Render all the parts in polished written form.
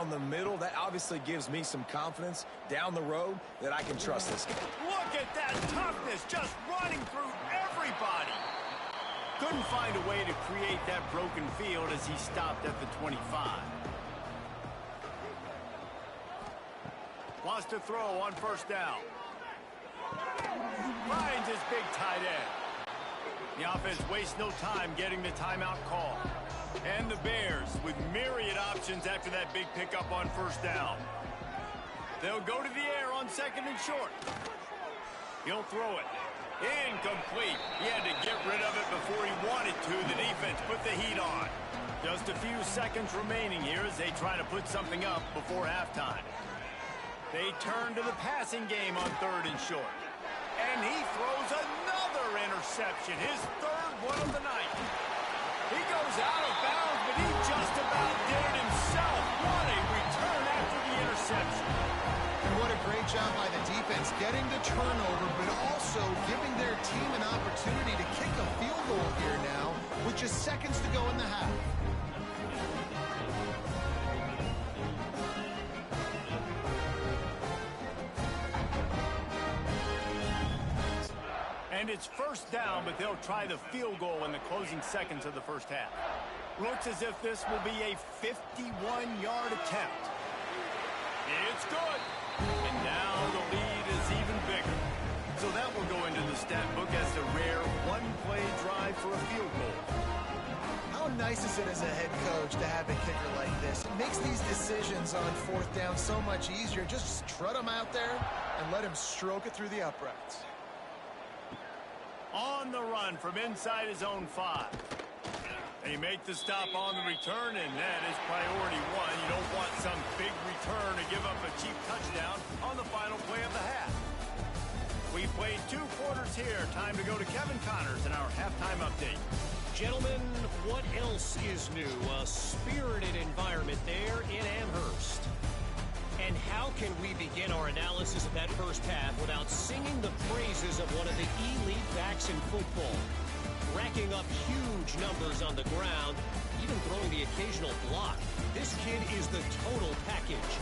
down the middle. That obviously gives me some confidence down the road that I can trust this guy. Look at that toughness, just running through everybody. Couldn't find a way to create that broken field as he stopped at the 25. Wants to throw on first down. Finds his big tight end. The offense wastes no time getting the timeout call. And the Bears with myriad options after that big pickup on first down. They'll go to the air on second and short. He'll throw it. Incomplete. He had to get rid of it before he wanted to. The defense put the heat on. Just a few seconds remaining here as they try to put something up before halftime. They turn to the passing game on third and short. And he throws another interception, his third one of the night. He goes out of bounds, but he just about did it himself. What a return after the interception. And what a great job by the defense getting the turnover, but also giving their team an opportunity to kick a field goal here now with just seconds to go in the half. And it's first down, but they'll try the field goal in the closing seconds of the first half. Looks as if this will be a 51-yard attempt. It's good. And now the lead is even bigger. So that will go into the stat book as the rare one-play drive for a field goal. How nice is it as a head coach to have a kicker like this? It makes these decisions on fourth down so much easier. Just strut him out there and let him stroke it through the uprights. On the run from inside his own 5. They make the stop on the return, and that is priority one. You don't want some big return to give up a cheap touchdown on the final play of the half. We played 2 quarters here. Time to go to Kevin Connors in our halftime update. Gentlemen, what else is new? A spirited environment there in Amherst. And how can we begin our analysis of that first half without singing the praises of one of the elite backs in football? Racking up huge numbers on the ground, even throwing the occasional block. This kid is the total package.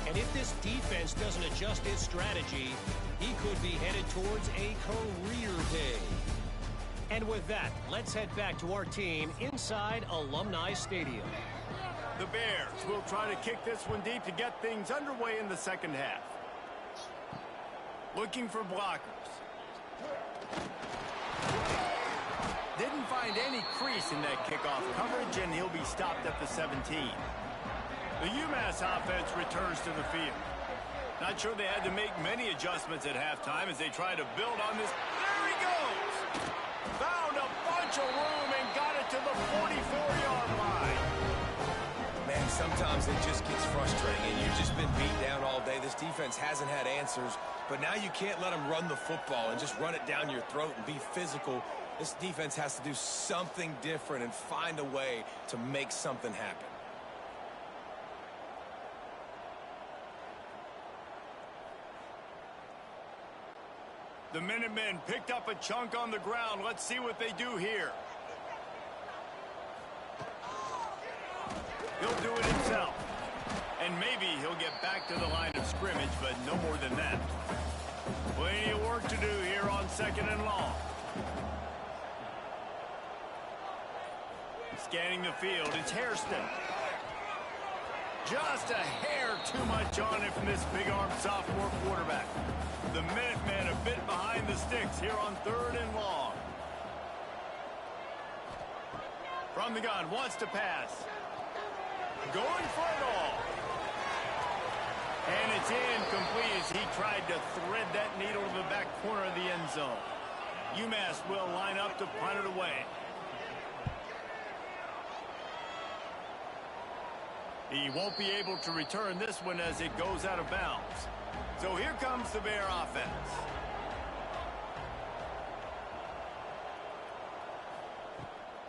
And if this defense doesn't adjust its strategy, he could be headed towards a career day. And with that, let's head back to our team inside Alumni Stadium. The Bears will try to kick this one deep to get things underway in the second half. Looking for blockers. Didn't find any crease in that kickoff coverage, and he'll be stopped at the 17. The UMass offense returns to the field. Not sure they had to make many adjustments at halftime as they try to build on this. There he goes! Found a bunch of room and got it to the 44-yard line. Man, sometimes it just gets frustrating, and you've just been beat down all day. This defense hasn't had answers, but now you can't let them run the football and just run it down your throat and be physical. This defense has to do something different and find a way to make something happen. The Minutemen picked up a chunk on the ground. Let's see what they do here. He'll do it himself. And maybe he'll get back to the line of scrimmage, but no more than that. Plenty of work to do here on second and long. Scanning the field, it's Hairston. Just a hair too much on it from this big-armed sophomore quarterback. The Minutemen a bit behind the sticks here on third and long. From the gun, wants to pass. Going for it all. And it's incomplete as he tried to thread that needle to the back corner of the end zone. UMass will line up to punt it away. He won't be able to return this one as it goes out of bounds. So here comes the Bear offense.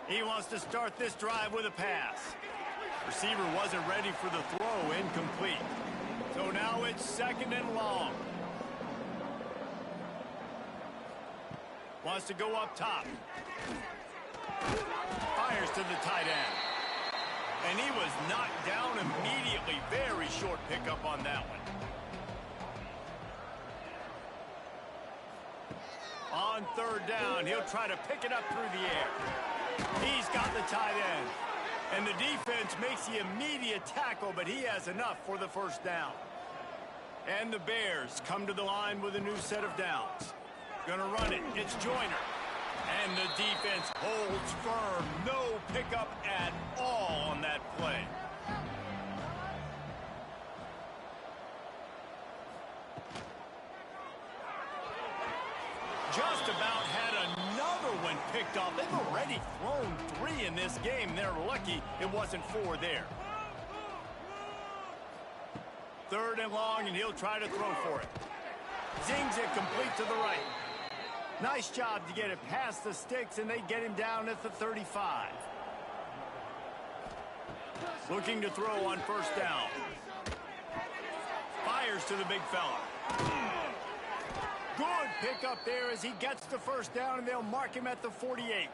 He wants to start this drive with a pass. Receiver wasn't ready for the throw, incomplete. So now it's second and long. Wants to go up top. Fires to the tight end. And he was knocked down immediately. Very pickup on that one. On third down, he'll try to pick it up through the air. He's got the tight end. And the defense makes the immediate tackle, but he has enough for the first down. And the Bears come to the line with a new set of downs. Gonna run it. It's Joyner. And the defense holds firm. No pickup at all on that play. Just about had another one picked off. They've already thrown 3 in this game. They're lucky it wasn't 4 there. Third and long, and he'll try to throw for it. Zings it complete to the right. Nice job to get it past the sticks, and they get him down at the 35. Looking to throw on first down. Fires to the big fella. Good pickup there as he gets the first down, and they'll mark him at the 48.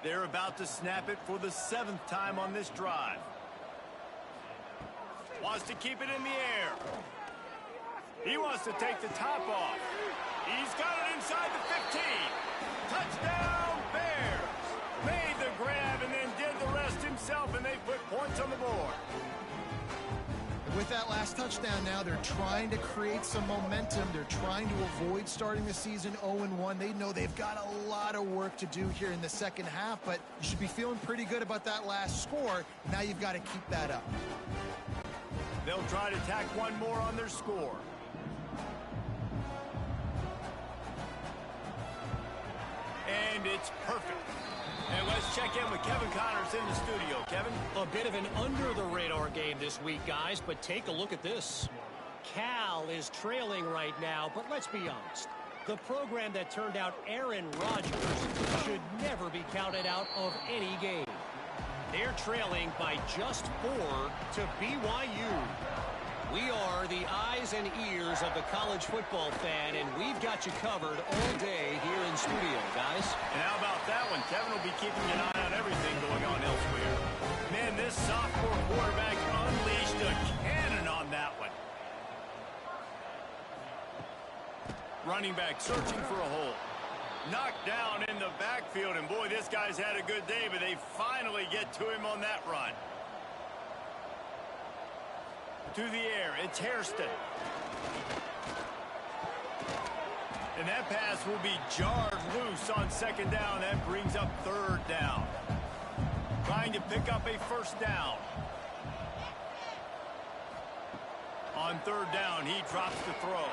They're about to snap it for the 7th time on this drive. Wants to keep it in the air. He wants to take the top off. He's got it inside the 15. Touchdown, Bears. Made the grab and then did the rest himself, and they put points on the board. With that last touchdown now, they're trying to create some momentum. They're trying to avoid starting the season 0-1. They know they've got a lot of work to do here in the second half, but you should be feeling pretty good about that last score. Now you've got to keep that up. They'll try to tack one more on their score. And it's perfect. And let's check in with Kevin Connors in the studio. Kevin? A bit of an under-the-radar game this week, guys, but take a look at this. Cal is trailing right now, but let's be honest. The program that turned out Aaron Rodgers should never be counted out of any game. They're trailing by just 4 to BYU. We are the eyes and ears of the college football fan, and we've got you covered all day here in studio, guys. And how about that one? Kevin will be keeping an eye on everything going on elsewhere. Man, this sophomore quarterback unleashed a cannon on that one. Running back searching for a hole. Knocked down in the backfield, and boy, this guy's had a good day, but they finally get to him on that run. To the air, it's Hairston. And that pass will be jarred loose on second down. That brings up third down. Trying to pick up a first down. On third down, he drops the throw.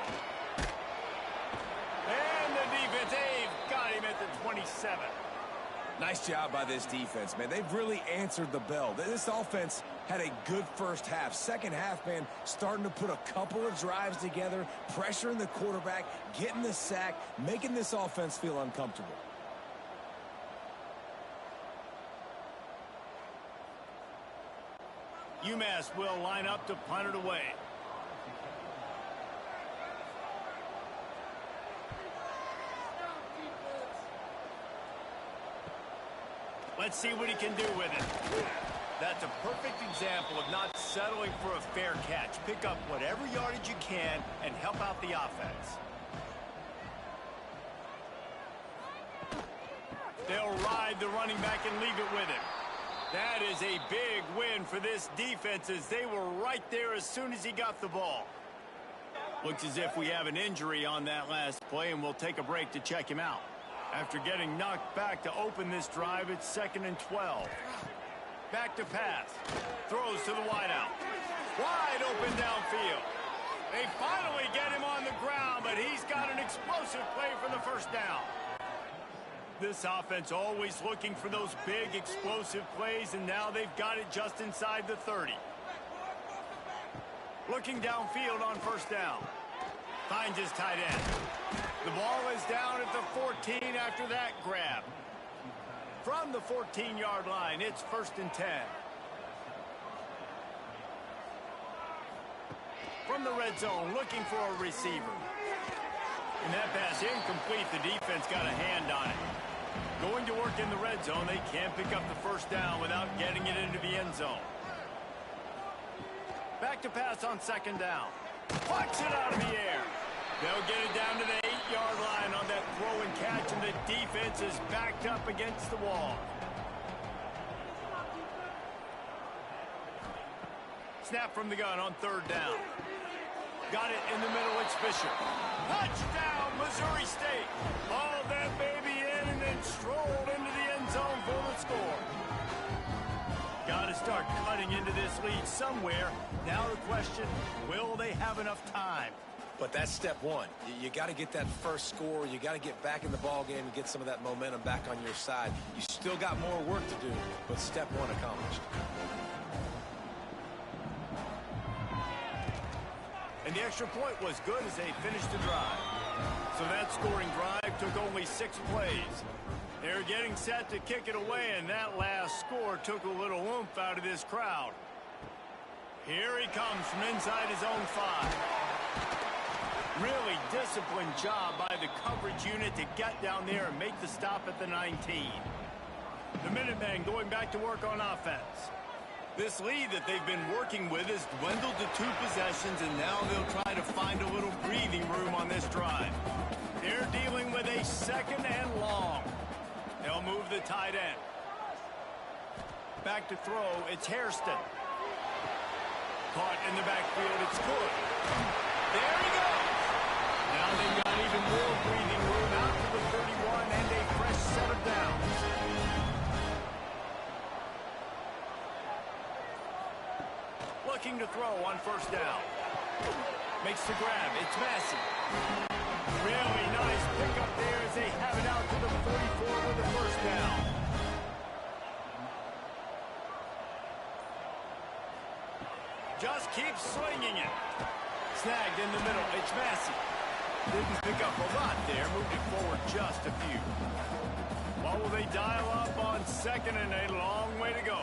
And the defense, they've got him at the 27. Nice job by this defense, man. They've really answered the bell. This offense had a good first half. Second half, man, starting to put a couple of drives together, pressuring the quarterback, getting the sack, making this offense feel uncomfortable. UMass will line up to punt it away. Let's see what he can do with it. That's a perfect example of not settling for a fair catch. Pick up whatever yardage you can and help out the offense. They'll ride the running back and leave it with him. That is a big win for this defense as they were right there as soon as he got the ball. Looks as if we have an injury on that last play, and we'll take a break to check him out. After getting knocked back to open this drive, it's 2nd and 12. Back to pass. Throws to the wideout. Wide open downfield. They finally get him on the ground, but he's got an explosive play for the first down. This offense always looking for those big explosive plays, and now they've got it just inside the 30. Looking downfield on first down. Finds his tight end. The ball is down at the 14 after that grab. From the 14-yard line, it's 1st and 10. From the red zone, looking for a receiver. And that pass incomplete. The defense got a hand on it. Going to work in the red zone, they can't pick up the first down without getting it into the end zone. Back to pass on second down. Plucks it out of the air. They'll get it down to the 8-yard line on that throw and catch, and the defense is backed up against the wall. Snap from the gun on third down. Got it in the middle, it's Fisher. Touchdown, Missouri State. Hauled that baby in and then strolled into the end zone for the score. Got to start cutting into this lead somewhere. Now the question, will they have enough time? But that's step one. You got to get that first score. You got to get back in the ball game and get some of that momentum back on your side. You still got more work to do, but step one accomplished. And the extra point was good as they finished the drive. So that scoring drive took only 6 plays. They're getting set to kick it away, and that last score took a little oomph out of this crowd. Here he comes from inside his own 5. Really disciplined job by the coverage unit to get down there and make the stop at the 19. The Minutemen going back to work on offense. This lead that they've been working with has dwindled to 2 possessions, and now they'll try to find a little breathing room on this drive. They're dealing with a 2nd and long. They'll move the tight end. Back to throw, it's Hairston. Caught in the backfield, it's good. There he goes. Now they've got even more breathing room out to the 31 and a fresh set of downs. Looking to throw on first down. Makes the grab. It's Massey. Really nice pickup there as they have it out to the 44 with the first down. Just keep slinging it. Snagged in the middle. It's Massey. Didn't pick up a lot there. Moved it forward just a few. What will they dial up on 2nd and a long way to go?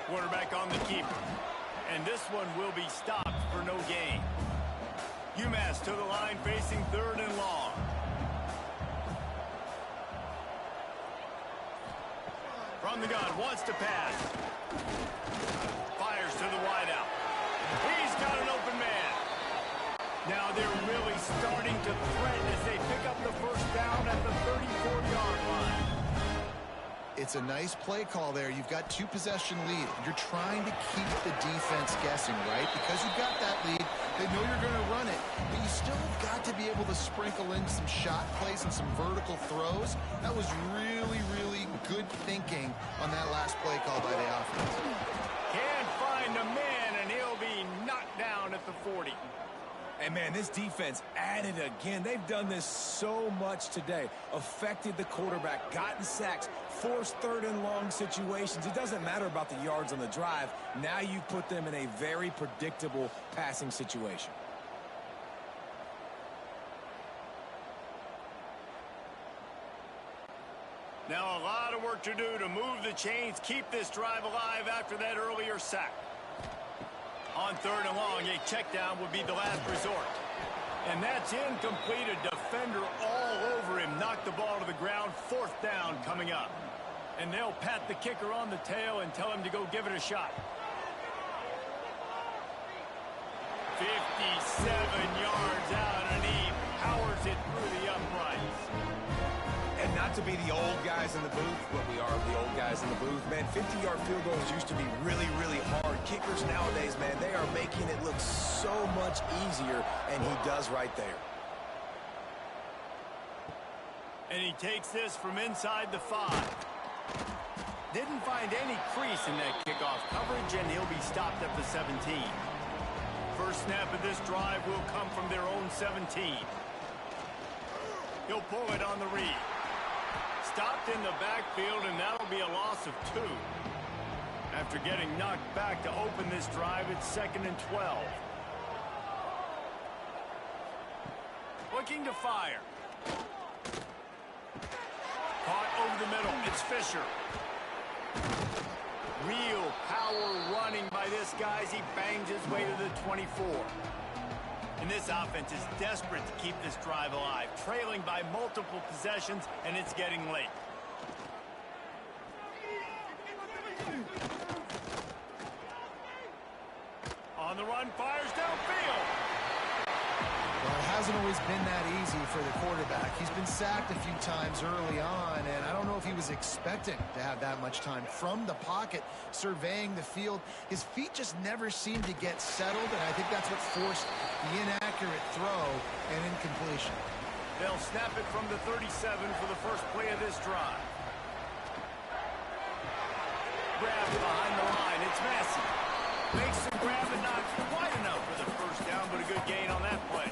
Quarterback on the keeper. And this one will be stopped for no gain. UMass to the line facing 3rd and long. From the gun, wants to pass. Fires to the wideout. He's got an open man. Now they're really starting to threaten as they pick up the first down at the 34-yard line. It's a nice play call there. You've got 2-possession lead. You're trying to keep the defense guessing, right? Because you've got that lead, they know you're going to run it, but you still have got to be able to sprinkle in some shot plays and some vertical throws. That was really, really good thinking on that last play call by the offense. Can't find a man, and he'll be knocked down at the 40. And, man, this defense added again. They've done this so much today. Affected the quarterback, gotten sacks, forced 3rd and long situations. It doesn't matter about the yards on the drive. Now you put them in a very predictable passing situation. Now a lot of work to do to move the chains, keep this drive alive after that earlier sack. On 3rd and long, a check down would be the last resort. And that's incomplete. A defender all over him. Knocked the ball to the ground. 4th down coming up. And they'll pat the kicker on the tail and tell him to go give it a shot. 57 yards out, and he powers it through the uprights. And not to be the old guys in the booth, but we are the old guys in the booth, man, 50-yard field goals used to be really, really hard. Kickers nowadays, man, they are making it look so much easier, and he does right there. And he takes this from inside the 5. Didn't find any crease in that kickoff coverage, and he'll be stopped at the 17. First snap of this drive will come from their own 17. He'll pull it on the read. Stopped in the backfield, and that'll be a loss of 2. After getting knocked back to open this drive, it's 2nd and 12. Looking to fire. Caught over the middle. It's Fisher. Real power running by this guy as he bangs his way to the 24. And this offense is desperate to keep this drive alive, trailing by multiple possessions, and it's getting late. On the run, fires downfield. Well, it hasn't always been that easy for the quarterback. He's been sacked a few times early on, and I don't know if he was expecting to have that much time from the pocket, surveying the field. His feet just never seemed to get settled, and I think that's what forced the inaccurate throw and incompletion. They'll snap it from the 37 for the first play of this drive. Grab behind the line. It's Massey. Makes the grab and not quite enough for the first down, but a good gain on that play.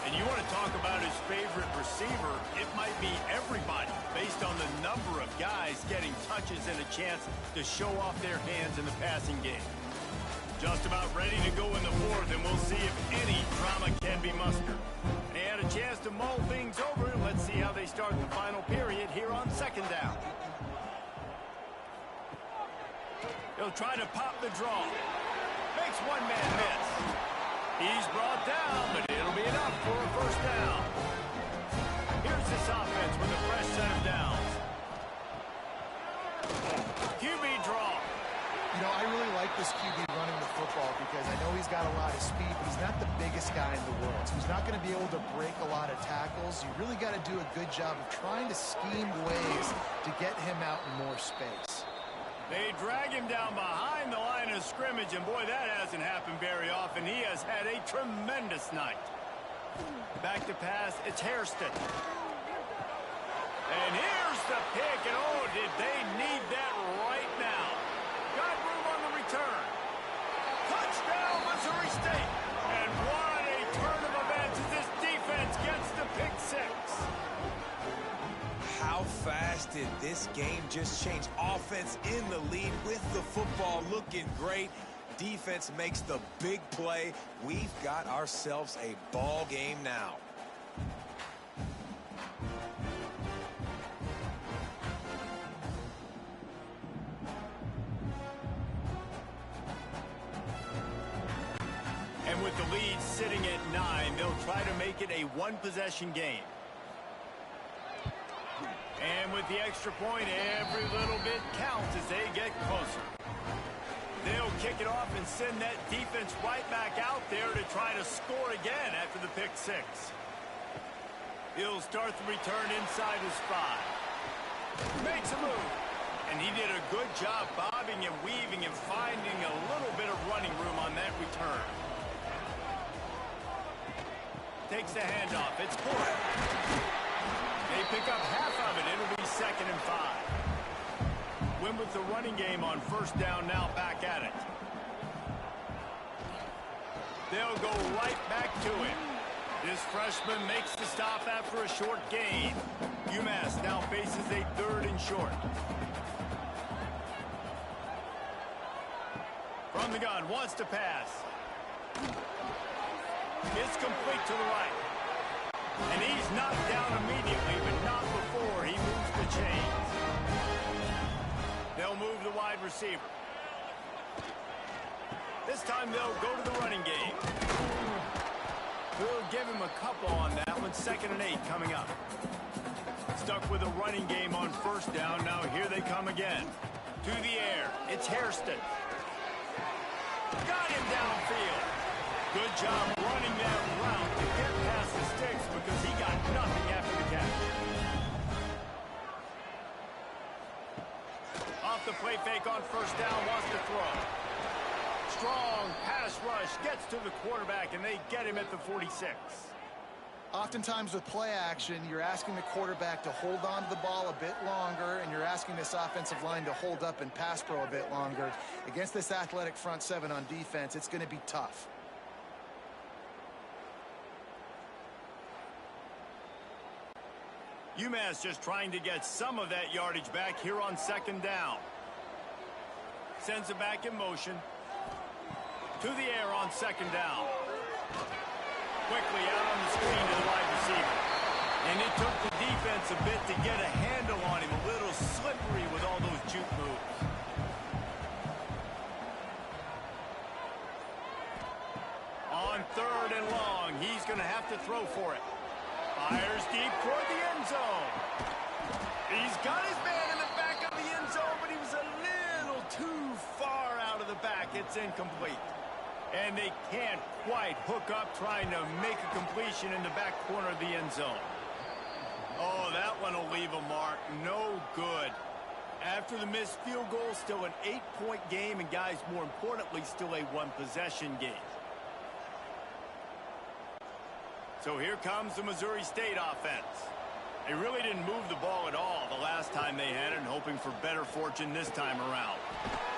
And you want to talk about his favorite receiver, it might be everybody based on the number of guys getting touches and a chance to show off their hands in the passing game. Just about ready to go in the fourth, and we'll see if any drama can be mustered. They had a chance to mull things over. Let's see how they start the final period here on second down. He'll try to pop the draw. Makes one man miss. He's brought down, but it'll be enough for a first down. Here's this offense with a fresh set of downs. QB draw. You know, I really like this QB running the football because I know he's got a lot of speed, but he's not the biggest guy in the world. So he's not going to be able to break a lot of tackles. You really got to do a good job of trying to scheme ways to get him out in more space. They drag him down behind the line of scrimmage, and boy, that hasn't happened very often. He has had a tremendous night. Back to pass, it's Hairston. And here's the pick, and oh, did they need that right now. Got room on the return. Touchdown, Missouri State. And what a turn of events as this defense gets the pick six. How fast did this game just change? Offense in the lead with the football looking great. Defense makes the big play. We've got ourselves a ball game now. And with the lead sitting at 9, they'll try to make it a one-possession game. And with the extra point, every little bit counts as they get closer. They'll kick it off and send that defense right back out there to try to score again after the pick six. He'll start the return inside his 5. Makes a move. And he did a good job bobbing and weaving and finding a little bit of running room on that return. Takes the handoff. It's Ford. They pick up half of it. It'll be 2nd and 5. Win with the running game on first down, now back at it. They'll go right back to him. This freshman makes the stop after a short gain. UMass now faces a 3rd and short. From the gun, wants to pass. It's complete to the right. And he's knocked down immediately, but not before he moves the chains. They'll move the wide receiver. This time they'll go to the running game. We'll give him a couple on that one. 2nd and 8 coming up. Stuck with a running game on first down. Now here they come again. To the air. It's Hairston. Got him downfield. Good job running that route to get past the sticks because he got nothing after the catch. Off the play fake on first down, wants to throw. Strong pass rush gets to the quarterback, and they get him at the 46. Oftentimes with play action, you're asking the quarterback to hold on to the ball a bit longer, and you're asking this offensive line to hold up and pass pro a bit longer. Against this athletic front 7 on defense, it's going to be tough. UMass just trying to get some of that yardage back here on 2nd down. Sends it back in motion. To the air on 2nd down. Quickly out on the screen to the wide receiver. And it took the defense a bit to get a handle on him. A little slippery with all those juke moves. On 3rd and long, he's going to have to throw for it. Fires deep toward the end zone. He's got his man in the back of the end zone, but he was a little back. It's incomplete. And they can't quite hook up trying to make a completion in the back corner of the end zone. Oh, that one will leave a mark. No good. After the missed field goal, still an 8-point game, and guys, more importantly, still a one-possession game. So here comes the Missouri State offense. They really didn't move the ball at all the last time they had it, and hoping for better fortune this time around.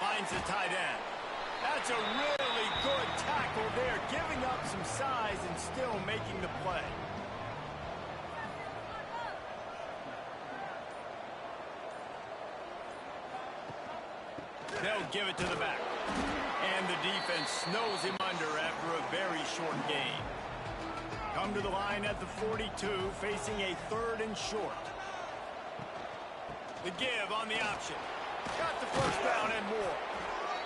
Finds the tight end. That's a really good tackle there, giving up some size and still making the play. They'll give it to the back. And the defense snows him under after a very short gain. Come to the line at the 42, facing a 3rd and short. The give on the option. Got the first down and more.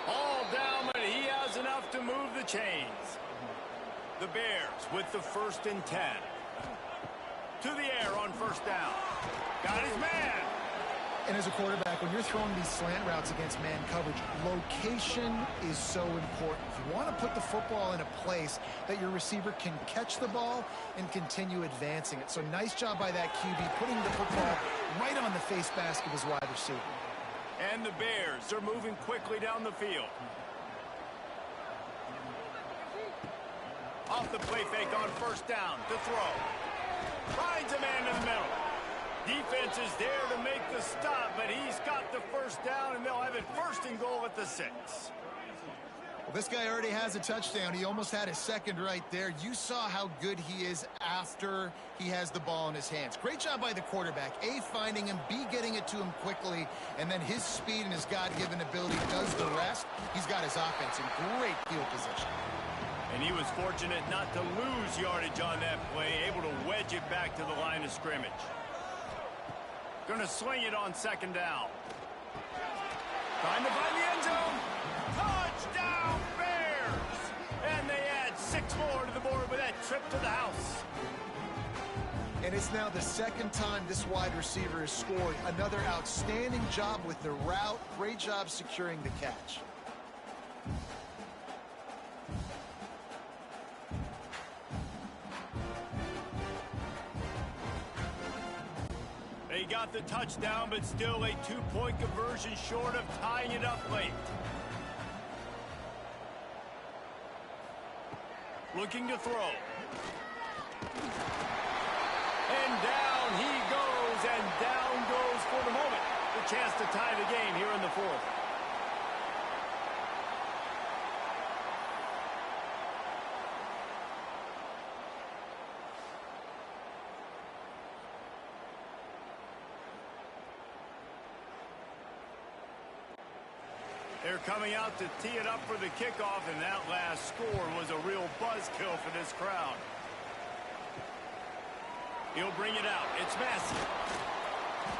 All down, but he has enough to move the chains. The Bears with the 1st and 10. To the air on first down. Got his man. And as a quarterback, when you're throwing these slant routes against man coverage, location is so important. You want to put the football in a place that your receiver can catch the ball and continue advancing it. So nice job by that QB, putting the football right on the face mask of his wide receiver. And the Bears are moving quickly down the field. Off the play fake on first down to throw. Finds a man in the middle. Defense is there to make the stop, but he's got the first down, and they'll have it 1st and goal at the 6. Well, this guy already has a touchdown. He almost had his 2nd right there. You saw how good he is after he has the ball in his hands. Great job by the quarterback. A, finding him, B, getting it to him quickly, and then his speed and his God-given ability does the rest. He's got his offense in great field position. And he was fortunate not to lose yardage on that play, able to wedge it back to the line of scrimmage. Gonna swing it on 2nd down. Trying to find the end zone. Touchdown, Bears! And they add 6 more to the board with that trip to the house. And it's now the 2nd time this wide receiver has scored. Another outstanding job with the route. Great job securing the catch. They got the touchdown, but still a 2-point conversion short of tying it up late. Looking to throw. And down he goes, and down goes for the moment. The chance to tie the game here in the 4th. They're coming out to tee it up for the kickoff, and that last score was a real buzzkill for this crowd. He'll bring it out. It's Massey.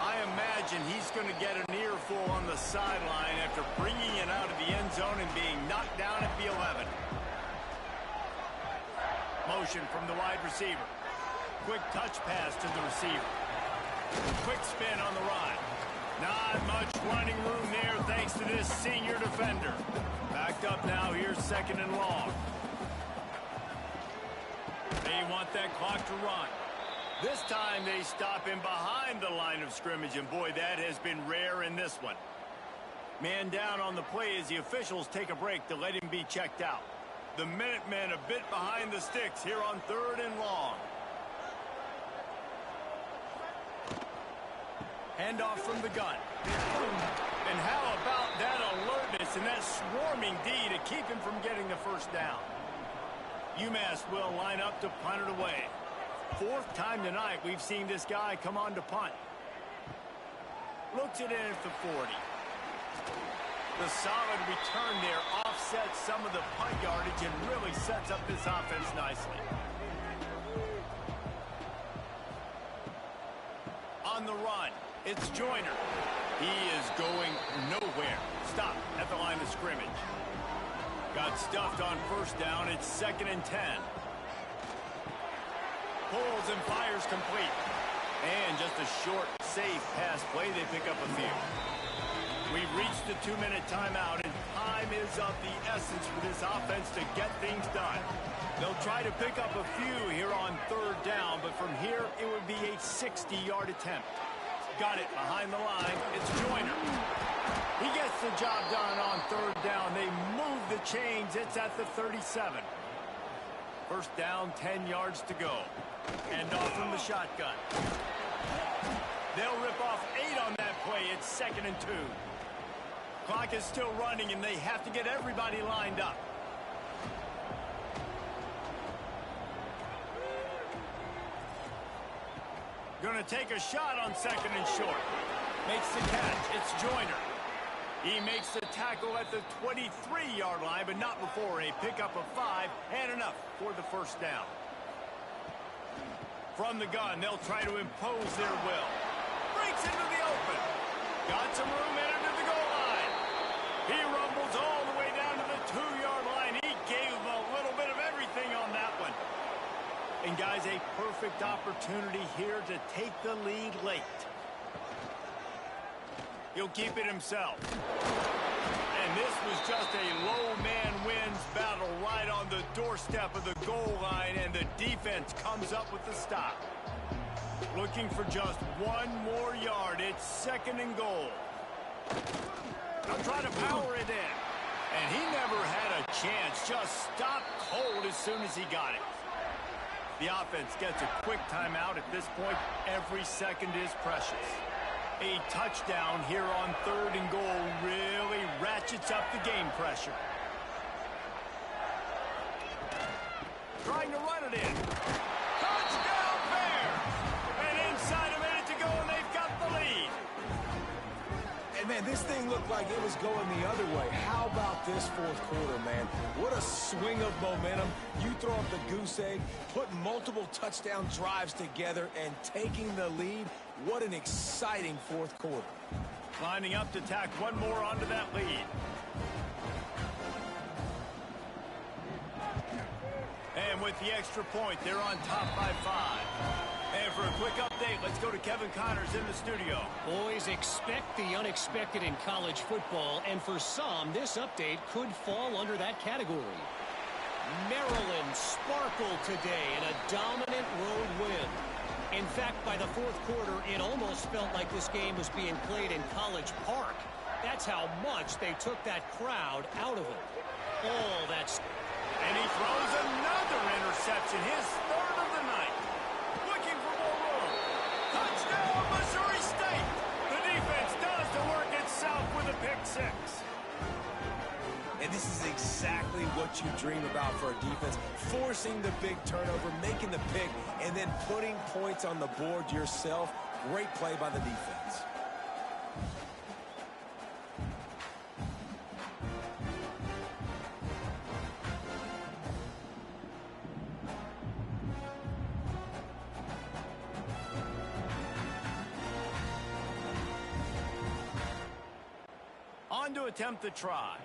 I imagine he's going to get an earful on the sideline after bringing it out of the end zone and being knocked down at the 11. Motion from the wide receiver. Quick touch pass to the receiver. Quick spin on the ride. Not much running room there thanks to this senior defender. Backed up now, here's 2nd and long. They want that clock to run. This time they stop him behind the line of scrimmage, and boy, that has been rare in this one. Man down on the play as the officials take a break to let him be checked out. The Minutemen a bit behind the sticks here on 3rd and long. Handoff from the gun. And how about that alertness and that swarming D to keep him from getting the first down? UMass will line up to punt it away. 4th time tonight we've seen this guy come on to punt. Looks it in at the 40. The solid return there offsets some of the punt yardage and really sets up this offense nicely. On the run, it's Joyner. He is going nowhere. Stop at the line of scrimmage. Got stuffed on first down. It's 2nd and 10. Pulls and fires complete. And just a short, safe pass play. They pick up a few. We've reached the 2-minute timeout, and time is of the essence for this offense to get things done. They'll try to pick up a few here on 3rd down, but from here, it would be a 60-yard attempt. Got it behind the line. It's Joyner. He gets the job done on 3rd down. They move the chains. It's at the 37. 1st down, 10 yards to go. And off from the shotgun. They'll rip off 8 on that play. It's 2nd and 2. Clock is still running, and they have to get everybody lined up. Going to take a shot on 2nd and short. Makes the catch. It's Joyner. He makes the tackle at the 23-yard line, but not before a pickup of 5 and enough for the 1st down. From the gun, they'll try to impose their will. Breaks into the open. Got some room in under the goal line. He rumbles all the way down to the 2-yard line. He gave a little bit of everything on that one. And guys, a perfect opportunity here to take the lead late. He'll keep it himself. And this was just a low man wins battle right on the doorstep of the goal line, and the defense comes up with the stop. Looking for just 1 more yard. It's 2nd and goal. They'll try to power it in. And he never had a chance. Just stopped cold as soon as he got it. The offense gets a quick timeout at this point. Every second is precious. A touchdown here on 3rd and goal really ratchets up the game pressure. Trying to run it in. Touchdown Bears! And inside a minute to go, and they've got the lead. And man, this thing looked like it was going the other way. How about this 4th quarter, man? What a swing of momentum. You throw up the goose egg, put multiple touchdown drives together, and taking the lead. What an exciting 4th quarter. Lining up to tack 1 more onto that lead. And with the extra point, they're on top by 5. And for a quick update, let's go to Kevin Connors in the studio. Boys, expect the unexpected in college football, and for some, this update could fall under that category. Maryland sparkled today in a dominant road win. In fact, by the 4th quarter, it almost felt like this game was being played in College Park. That's how much they took that crowd out of it. Oh, that's... And he throws another interception, his 3rd of the night. Looking for more room. Touchdown, Missouri State. The defense does the work itself with a pick 6. And this is exactly what you dream about for a defense. Forcing the big turnover, making the pick, and then putting points on the board yourself. Great play by the defense. On to attempt the try.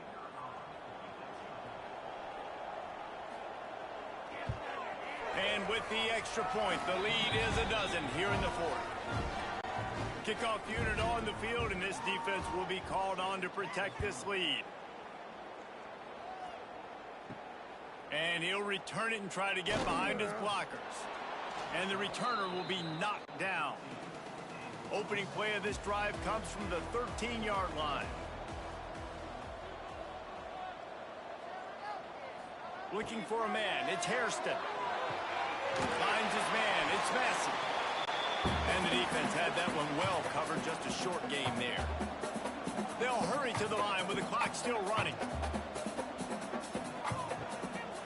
And with the extra point, the lead is a dozen here in the 4th. Kickoff unit on the field, and this defense will be called on to protect this lead. And he'll return it and try to get behind his blockers. And the returner will be knocked down. Opening play of this drive comes from the 13-yard line. Looking for a man. It's Hairston. Finds his man. It's Massey. And the defense had that one well covered. Just a short game there. They'll hurry to the line with the clock still running.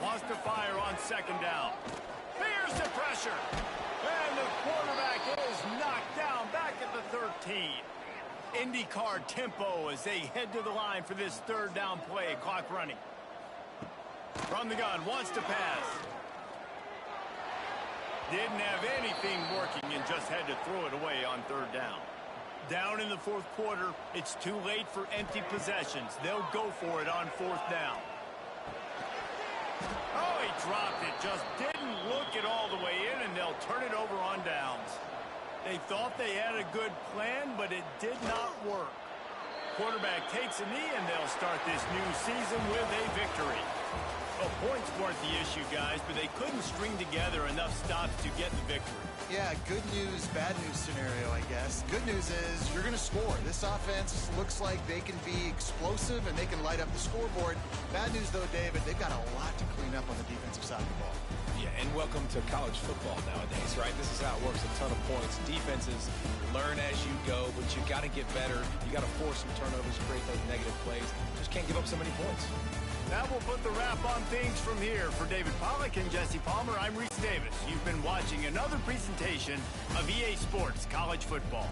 Wants to fire on 2nd down. Here's the pressure. And the quarterback is knocked down back at the 13. IndyCar tempo as they head to the line for this 3rd down play. Clock running. From the gun, wants to pass. Didn't have anything working and just had to throw it away on 3rd down. Down in the 4th quarter, it's too late for empty possessions. They'll go for it on 4th down. Oh, he dropped it. Just didn't look it all the way in, and they'll turn it over on downs. They thought they had a good plan, but it did not work. Quarterback takes a knee, and they'll start this new season with a victory. Well, points weren't the issue, guys, but they couldn't string together enough stops to get the victory. Yeah, good news, bad news scenario, I guess. Good news is you're going to score. This offense looks like they can be explosive and they can light up the scoreboard. Bad news, though, David, they've got a lot to clean up on the defensive side of the ball. Yeah, and welcome to college football nowadays, right? This is how it works, a ton of points. Defenses learn as you go, but you got to get better. You got to force some turnovers, create those negative plays. Just can't give up so many points. That will put the wrap on things from here. For David Pollack and Jesse Palmer, I'm Reese Davis. You've been watching another presentation of EA Sports College Football.